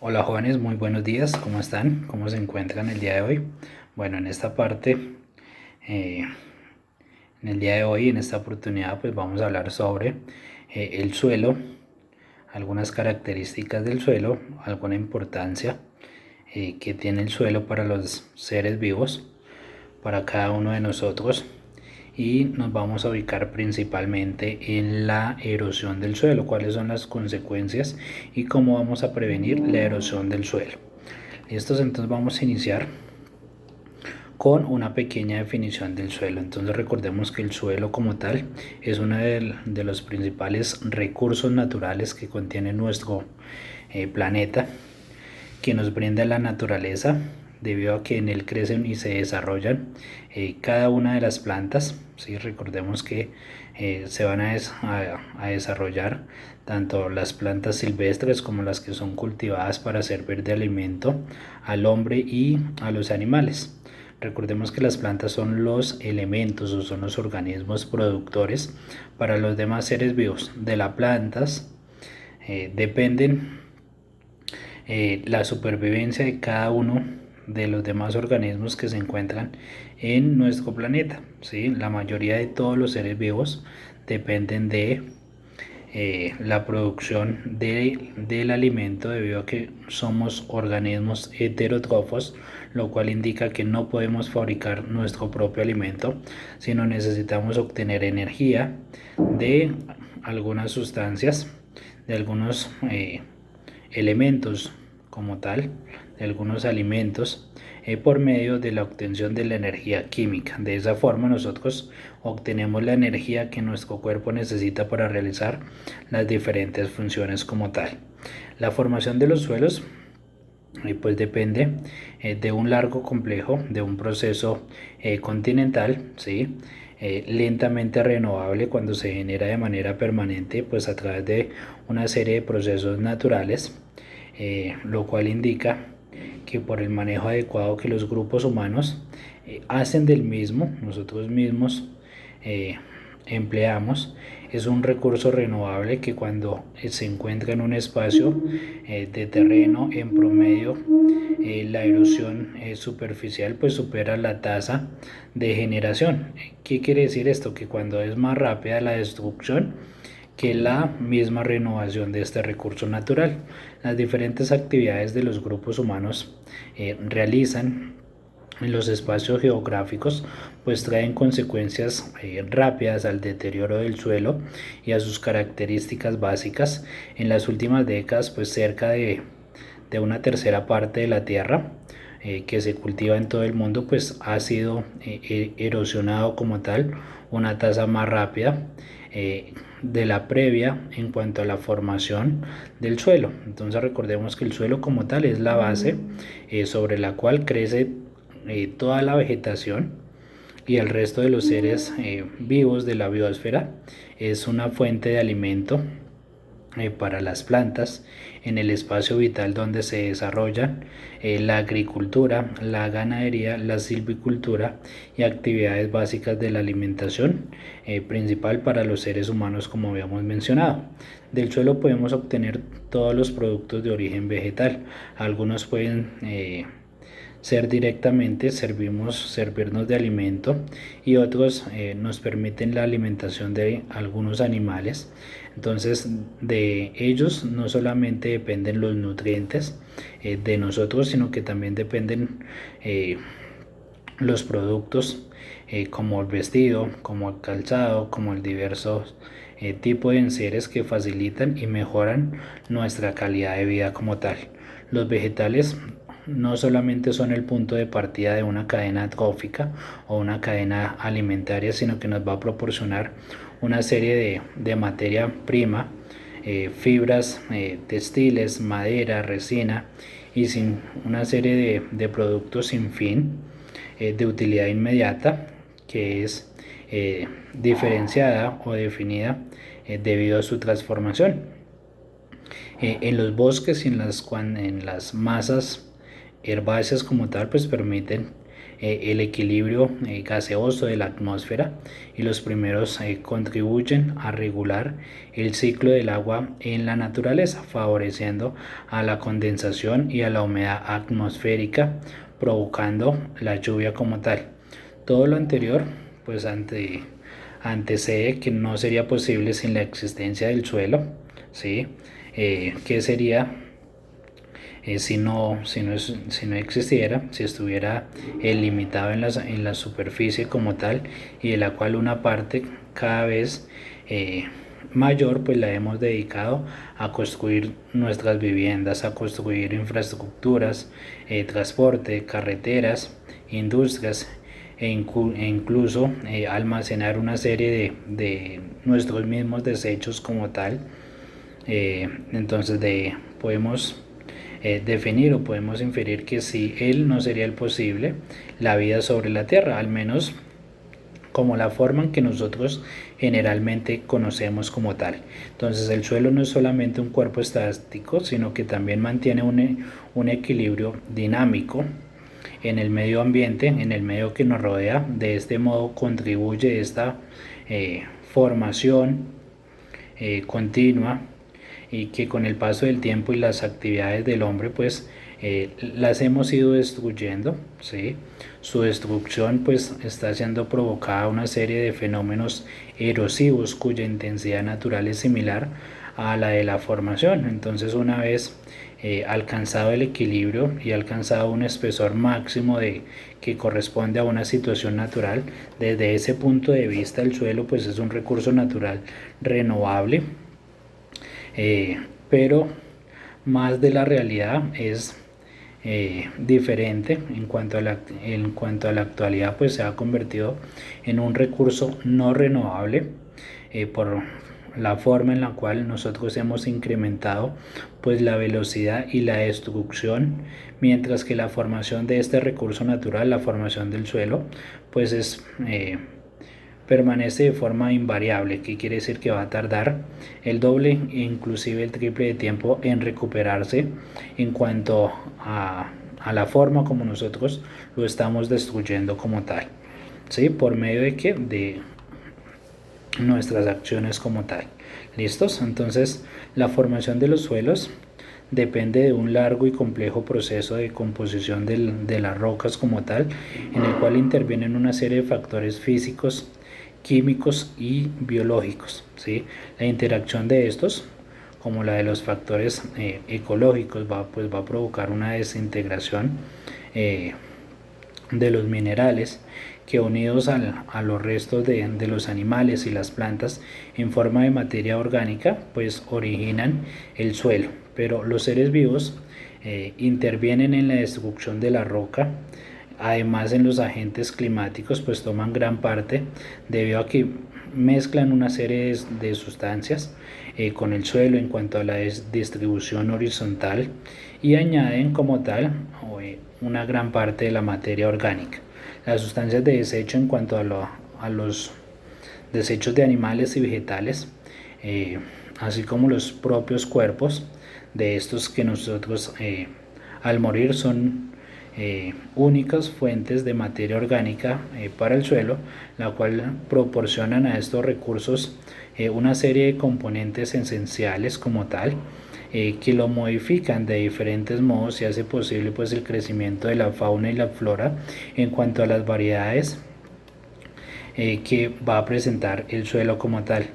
Hola jóvenes, muy buenos días, ¿cómo están? ¿Cómo se encuentran el día de hoy? Bueno, en esta parte, eh, en el día de hoy, en esta oportunidad, pues vamos a hablar sobre el suelo, algunas características del suelo, alguna importancia que tiene el suelo para los seres vivos, para cada uno de nosotros, y nos vamos a ubicar principalmente en la erosión del suelo, cuáles son las consecuencias y cómo vamos a prevenir la erosión del suelo. Listos, entonces vamos a iniciar con una pequeña definición del suelo. Entonces recordemos que el suelo como tal es uno de los principales recursos naturales que contiene nuestro planeta, que nos brinda la naturaleza debido a que en él crecen y se desarrollan cada una de las plantas. ¿Sí? Recordemos que se van a desarrollar tanto las plantas silvestres como las que son cultivadas para servir de alimento al hombre y a los animales. Recordemos que las plantas son los elementos o son los organismos productores para los demás seres vivos. De las plantas dependen la supervivencia de cada uno de los demás organismos que se encuentran en nuestro planeta. ¿Sí? La mayoría de todos los seres vivos dependen de la producción del alimento debido a que somos organismos heterótrofos, lo cual indica que no podemos fabricar nuestro propio alimento, sino necesitamos obtener energía de algunas sustancias, de algunos elementos como tal, de algunos alimentos, por medio de la obtención de la energía química. De esa forma nosotros obtenemos la energía que nuestro cuerpo necesita para realizar las diferentes funciones como tal. La formación de los suelos pues depende de un largo complejo, de un proceso continental, ¿sí? Lentamente renovable cuando se genera de manera permanente, pues a través de una serie de procesos naturales, lo cual indica que por el manejo adecuado que los grupos humanos hacen del mismo, nosotros mismos eh, empleamos, es un recurso renovable que cuando se encuentra en un espacio de terreno en promedio, la erosión superficial pues supera la tasa de generación. ¿Qué quiere decir esto? Que cuando es más rápida la destrucción que la misma renovación de este recurso natural. Las diferentes actividades de los grupos humanos realizan en los espacios geográficos pues traen consecuencias rápidas al deterioro del suelo y a sus características básicas. En las últimas décadas pues cerca de una tercera parte de la tierra que se cultiva en todo el mundo pues ha sido erosionado como tal, una tasa más rápida de la previa en cuanto a la formación del suelo. Entonces recordemos que el suelo como tal es la base sobre la cual crece toda la vegetación y el resto de los seres vivos de la biosfera. Es una fuente de alimento para las plantas en el espacio vital donde se desarrollan la agricultura, la ganadería, la silvicultura y actividades básicas de la alimentación principal para los seres humanos, como habíamos mencionado. Del suelo podemos obtener todos los productos de origen vegetal. Algunos pueden ser directamente servirnos de alimento y otros nos permiten la alimentación de algunos animales. Entonces de ellos no solamente dependen los nutrientes de nosotros, sino que también dependen los productos como el vestido, como el calzado, como el diversos tipo de enseres que facilitan y mejoran nuestra calidad de vida como tal. Los vegetales no solamente son el punto de partida de una cadena trófica o una cadena alimentaria, sino que nos va a proporcionar una serie de materia prima, fibras textiles, madera, resina y sin una serie de productos sin fin de utilidad inmediata que es diferenciada o definida debido a su transformación. En los bosques y en las masas herbáceas como tal pues permiten el equilibrio gaseoso de la atmósfera, y los primeros contribuyen a regular el ciclo del agua en la naturaleza, favoreciendo a la condensación y a la humedad atmosférica, provocando la lluvia como tal. Todo lo anterior pues antecede que no sería posible sin la existencia del suelo, ¿sí? ¿Qué sería si no existiera, si estuviera limitado en la superficie como tal, y de la cual una parte cada vez mayor pues la hemos dedicado a construir nuestras viviendas, a construir infraestructuras, transporte, carreteras, industrias, e incluso almacenar una serie de nuestros mismos desechos como tal. Entonces podemos definir o podemos inferir que si él no sería el posible la vida sobre la Tierra, al menos como la forma en que nosotros generalmente conocemos como tal. Entonces el suelo no es solamente un cuerpo estático, sino que también mantiene un equilibrio dinámico en el medio ambiente, en el medio que nos rodea. De este modo contribuye esta formación continua, y que con el paso del tiempo y las actividades del hombre pues las hemos ido destruyendo, ¿sí? Su destrucción pues está siendo provocada una serie de fenómenos erosivos cuya intensidad natural es similar a la de la formación. Entonces, una vez alcanzado el equilibrio y alcanzado un espesor máximo que corresponde a una situación natural, desde ese punto de vista el suelo pues es un recurso natural renovable, pero más de la realidad es diferente en cuanto a la actualidad, pues se ha convertido en un recurso no renovable por la forma en la cual nosotros hemos incrementado pues la velocidad y la destrucción, mientras que la formación de este recurso natural, la formación del suelo, pues permanece de forma invariable, que quiere decir que va a tardar el doble e inclusive el triple de tiempo en recuperarse en cuanto a la forma como nosotros lo estamos destruyendo como tal, ¿sí? ¿Por medio de qué? De nuestras acciones como tal. ¿Listos? Entonces, la formación de los suelos depende de un largo y complejo proceso de composición de las rocas como tal, en el cual intervienen una serie de factores físicos, químicos y biológicos, ¿sí? La interacción de estos, como la de los factores ecológicos, va a provocar una desintegración de los minerales, que unidos a los restos de los animales y las plantas en forma de materia orgánica pues originan el suelo. Pero los seres vivos intervienen en la destrucción de la roca. Además, en los agentes climáticos pues toman gran parte, debido a que mezclan una serie de sustancias con el suelo en cuanto a la distribución horizontal, y añaden como tal una gran parte de la materia orgánica. Las sustancias de desecho en cuanto a los desechos de animales y vegetales, así como los propios cuerpos de estos, que nosotros al morir son únicas fuentes de materia orgánica para el suelo, la cual proporcionan a estos recursos una serie de componentes esenciales como tal, que lo modifican de diferentes modos y hace posible pues el crecimiento de la fauna y la flora en cuanto a las variedades que va a presentar el suelo como tal.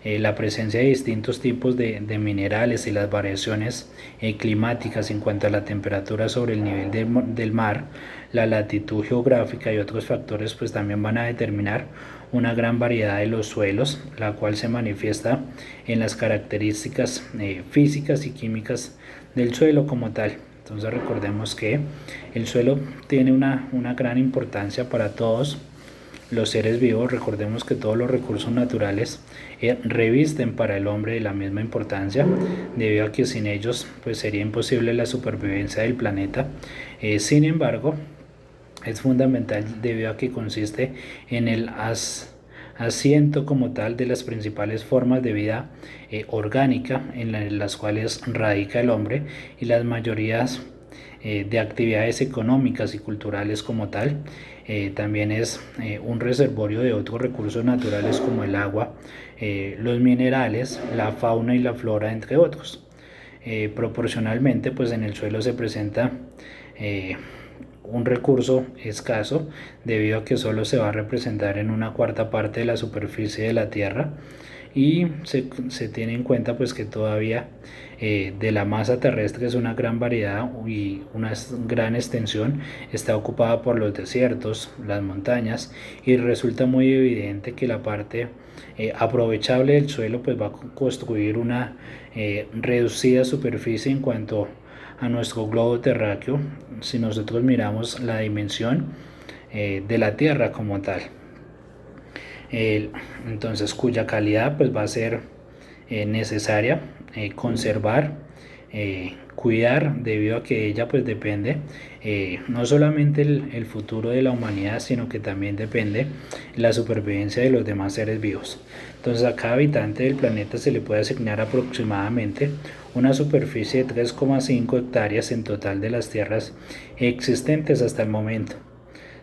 La presencia de distintos tipos de minerales y las variaciones climáticas en cuanto a la temperatura sobre el nivel del mar, la latitud geográfica y otros factores pues también van a determinar una gran variedad de los suelos, la cual se manifiesta en las características físicas y químicas del suelo como tal. Entonces recordemos que el suelo tiene una gran importancia para todos los seres vivos. Recordemos que todos los recursos naturales revisten para el hombre de la misma importancia, debido a que sin ellos pues sería imposible la supervivencia del planeta. Sin embargo, es fundamental debido a que consiste en el asiento como tal de las principales formas de vida orgánica en las cuales radica el hombre, y las mayorías de actividades económicas y culturales como tal. También es un reservorio de otros recursos naturales como el agua, los minerales, la fauna y la flora, entre otros. Proporcionalmente, pues en el suelo se presenta un recurso escaso debido a que solo se va a representar en una cuarta parte de la superficie de la Tierra, y se tiene en cuenta pues que todavía de la masa terrestre es una gran variedad y una gran extensión está ocupada por los desiertos, las montañas, y resulta muy evidente que la parte aprovechable del suelo pues va a construir una reducida superficie en cuanto a nuestro globo terráqueo si nosotros miramos la dimensión de la Tierra como tal. Entonces cuya calidad pues va a ser necesaria conservar, cuidar, debido a que ella pues depende no solamente el futuro de la humanidad, sino que también depende la supervivencia de los demás seres vivos. Entonces a cada habitante del planeta se le puede asignar aproximadamente una superficie de 3,5 hectáreas en total de las tierras existentes hasta el momento.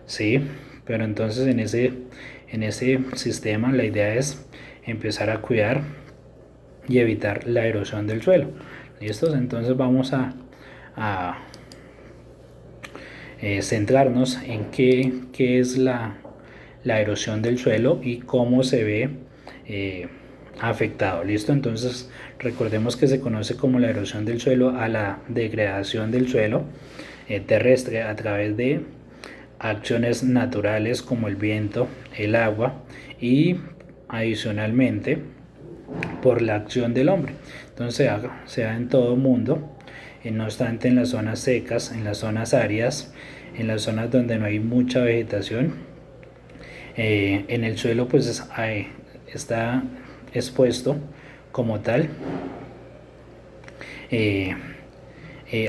Sí, pero entonces en ese sistema la idea es empezar a cuidar y evitar la erosión del suelo. ¿Listos? Entonces vamos a centrarnos en qué es la erosión del suelo y cómo se ve afectado. ¿Listo? Entonces recordemos que se conoce como la erosión del suelo a la degradación del suelo terrestre a través de acciones naturales como el viento, el agua, y adicionalmente por la acción del hombre. Entonces se da en todo el mundo, no obstante en las zonas secas, en las zonas áridas, en las zonas donde no hay mucha vegetación. En el suelo pues está expuesto como tal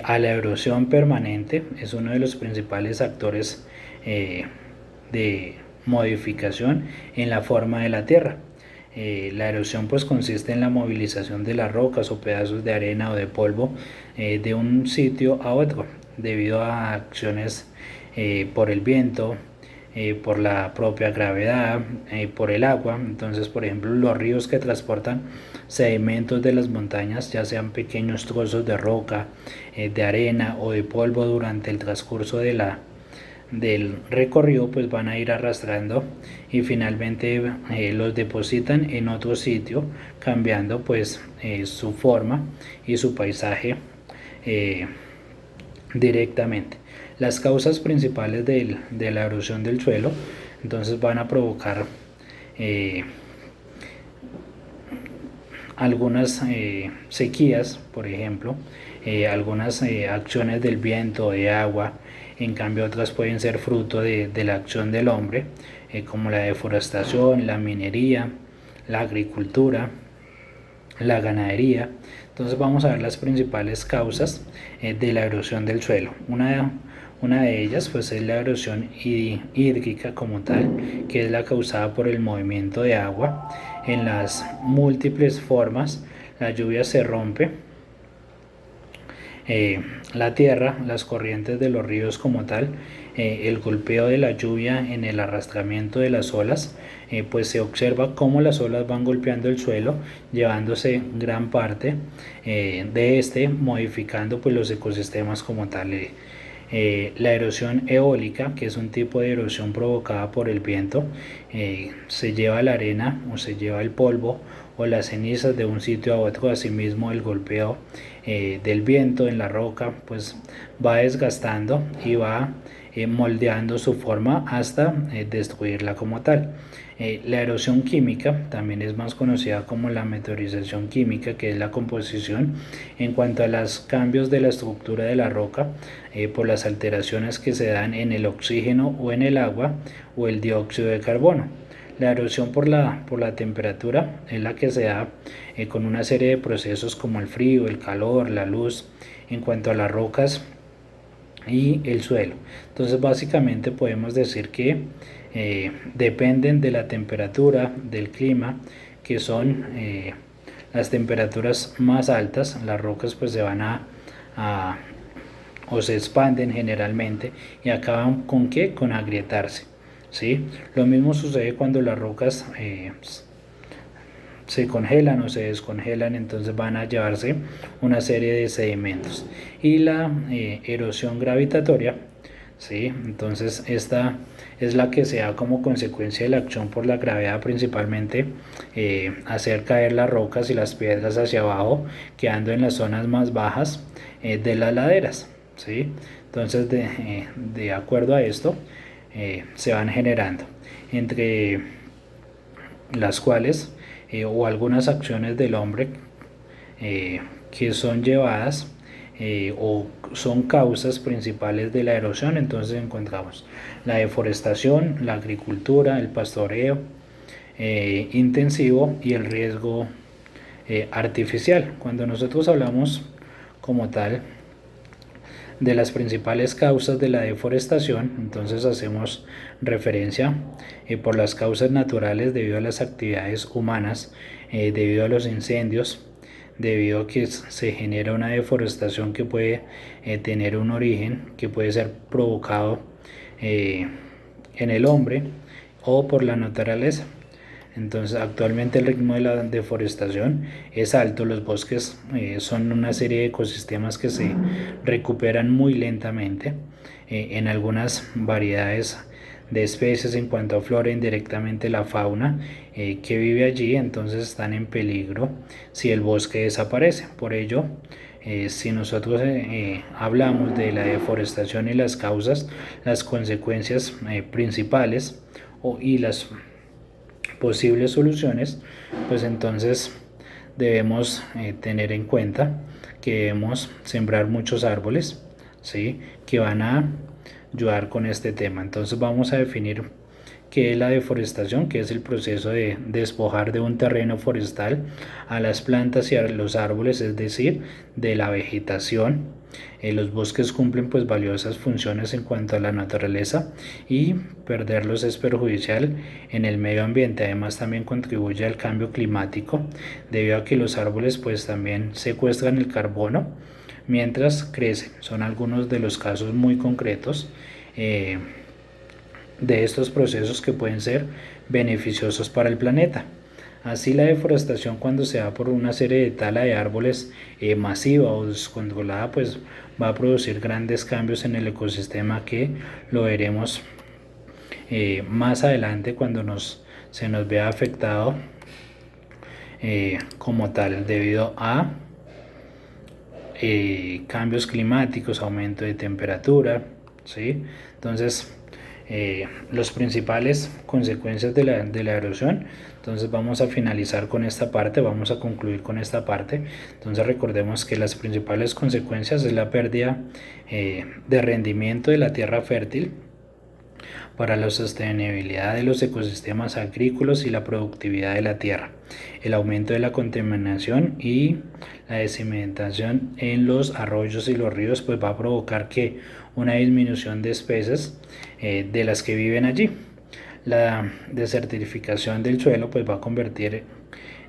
a la erosión permanente. Es uno de los principales actores de modificación en la forma de la tierra. La erosión pues consiste en la movilización de las rocas o pedazos de arena o de polvo de un sitio a otro debido a acciones por el viento, por la propia gravedad, por el agua. Entonces, por ejemplo, los ríos que transportan sedimentos de las montañas, ya sean pequeños trozos de roca, de arena o de polvo, durante el transcurso del recorrido pues van a ir arrastrando y finalmente los depositan en otro sitio, cambiando pues su forma y su paisaje directamente. Las causas principales de la erosión del suelo entonces van a provocar algunas sequías, por ejemplo, algunas acciones del viento, de agua. En cambio otras pueden ser fruto de la acción del hombre, como la deforestación, la minería, la agricultura, la ganadería. Entonces vamos a ver las principales causas de la erosión del suelo. Una de ellas pues es la erosión hídrica como tal, que es la causada por el movimiento de agua en las múltiples formas. La lluvia se rompe la tierra, las corrientes de los ríos como tal, el golpeo de la lluvia en el arrastramiento de las olas, pues se observa cómo las olas van golpeando el suelo, llevándose gran parte de este, modificando pues los ecosistemas como tal. La erosión eólica, que es un tipo de erosión provocada por el viento, se lleva la arena o se lleva el polvo o las cenizas de un sitio a otro. Asimismo el golpeo del viento en la roca pues va desgastando y va moldeando su forma hasta destruirla como tal. La erosión química también es más conocida como la meteorización química, que es la composición en cuanto a los cambios de la estructura de la roca por las alteraciones que se dan en el oxígeno o en el agua o el dióxido de carbono. La erosión por la temperatura es la que se da con una serie de procesos como el frío, el calor, la luz, en cuanto a las rocas y el suelo. Entonces básicamente podemos decir que dependen de la temperatura, del clima, que son las temperaturas más altas, las rocas pues se van a o se expanden generalmente y acaban ¿con qué? Con agrietarse, ¿sí? Lo mismo sucede cuando las rocas se congelan o se descongelan, entonces van a llevarse una serie de sedimentos. Y la erosión gravitatoria, ¿sí? Entonces esta es la que se da como consecuencia de la acción por la gravedad, principalmente hacer caer las rocas y las piedras hacia abajo, quedando en las zonas más bajas de las laderas, ¿sí? Entonces de acuerdo a esto se van generando, entre las cuales o algunas acciones del hombre que son llevadas o son causas principales de la erosión. Entonces encontramos la deforestación, la agricultura, el pastoreo intensivo y el riesgo artificial. Cuando nosotros hablamos como tal de las principales causas de la deforestación, entonces hacemos referencia por las causas naturales debido a las actividades humanas, debido a los incendios, debido a que se genera una deforestación que puede tener un origen que puede ser provocado en el hombre o por la naturaleza. Entonces actualmente el ritmo de la deforestación es alto, los bosques son una serie de ecosistemas que se recuperan muy lentamente, en algunas variedades de especies en cuanto a flora, indirectamente la fauna que vive allí, entonces están en peligro si el bosque desaparece. Por ello, si nosotros hablamos de la deforestación y las causas, las consecuencias principales y las posibles soluciones, pues entonces debemos tener en cuenta que debemos sembrar muchos árboles, ¿sí? Que van a ayudar con este tema. Entonces vamos a definir qué es la deforestación, que es el proceso de despojar de un terreno forestal a las plantas y a los árboles, es decir, de la vegetación. Los bosques cumplen pues valiosas funciones en cuanto a la naturaleza y perderlos es perjudicial en el medio ambiente. Además también contribuye al cambio climático debido a que los árboles pues también secuestran el carbono mientras crecen. Son algunos de los casos muy concretos de estos procesos que pueden ser beneficiosos para el planeta. Así la deforestación, cuando se da por una serie de tala de árboles masiva o descontrolada, pues va a producir grandes cambios en el ecosistema que lo veremos más adelante cuando se nos vea afectado como tal debido a cambios climáticos, aumento de temperatura, ¿sí? Entonces las principales consecuencias de la erosión. Entonces vamos a finalizar con esta parte, vamos a concluir con esta parte. Entonces recordemos que las principales consecuencias es la pérdida de rendimiento de la tierra fértil para la sostenibilidad de los ecosistemas agrícolas y la productividad de la tierra, el aumento de la contaminación y la desedimentación en los arroyos y los ríos, pues va a provocar que una disminución de especies de las que viven allí. La desertificación del suelo pues va a convertir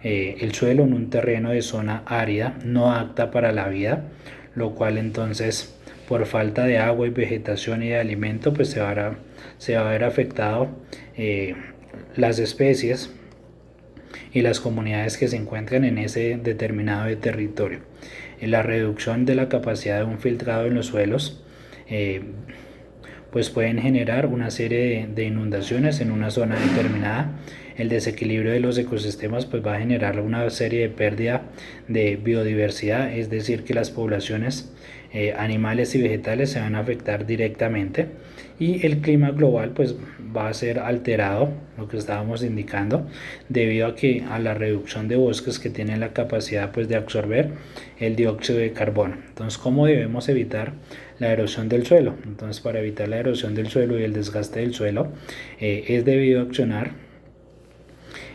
el suelo en un terreno de zona árida no apta para la vida, lo cual entonces por falta de agua y vegetación y de alimento pues se va a ver afectado las especies y las comunidades que se encuentran en ese determinado territorio. La reducción de la capacidad de un filtrado en los suelos pues pueden generar una serie de inundaciones en una zona determinada. El desequilibrio de los ecosistemas pues va a generar una serie de pérdida de biodiversidad, es decir que las poblaciones animales y vegetales se van a afectar directamente y el clima global pues va a ser alterado, lo que estábamos indicando, debido a la reducción de bosques que tienen la capacidad pues de absorber el dióxido de carbono. Entonces, ¿cómo debemos evitar la erosión del suelo? Entonces, para evitar la erosión del suelo y el desgaste del suelo es debido a accionar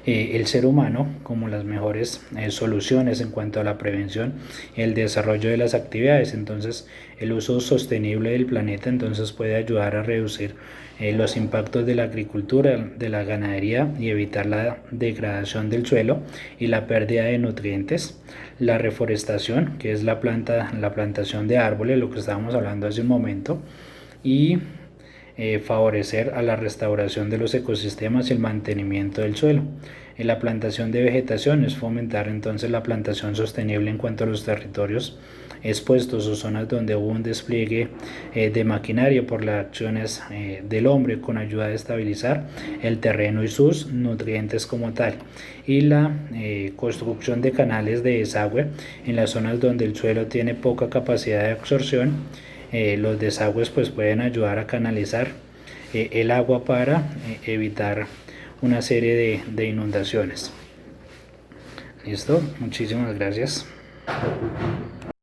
el ser humano como las mejores soluciones en cuanto a la prevención y el desarrollo de las actividades. Entonces, el uso sostenible del planeta entonces puede ayudar a reducir los impactos de la agricultura, de la ganadería y evitar la degradación del suelo y la pérdida de nutrientes. La reforestación, que es la plantación de árboles, lo que estábamos hablando hace un momento, y favorecer a la restauración de los ecosistemas y el mantenimiento del suelo. En la plantación de vegetación es fomentar entonces la plantación sostenible en cuanto a los territorios expuestos o zonas donde hubo un despliegue de maquinaria por las acciones del hombre con ayuda de estabilizar el terreno y sus nutrientes como tal, y la construcción de canales de desagüe en las zonas donde el suelo tiene poca capacidad de absorción. Los desagües pues pueden ayudar a canalizar el agua para evitar una serie de inundaciones. Listo, muchísimas gracias.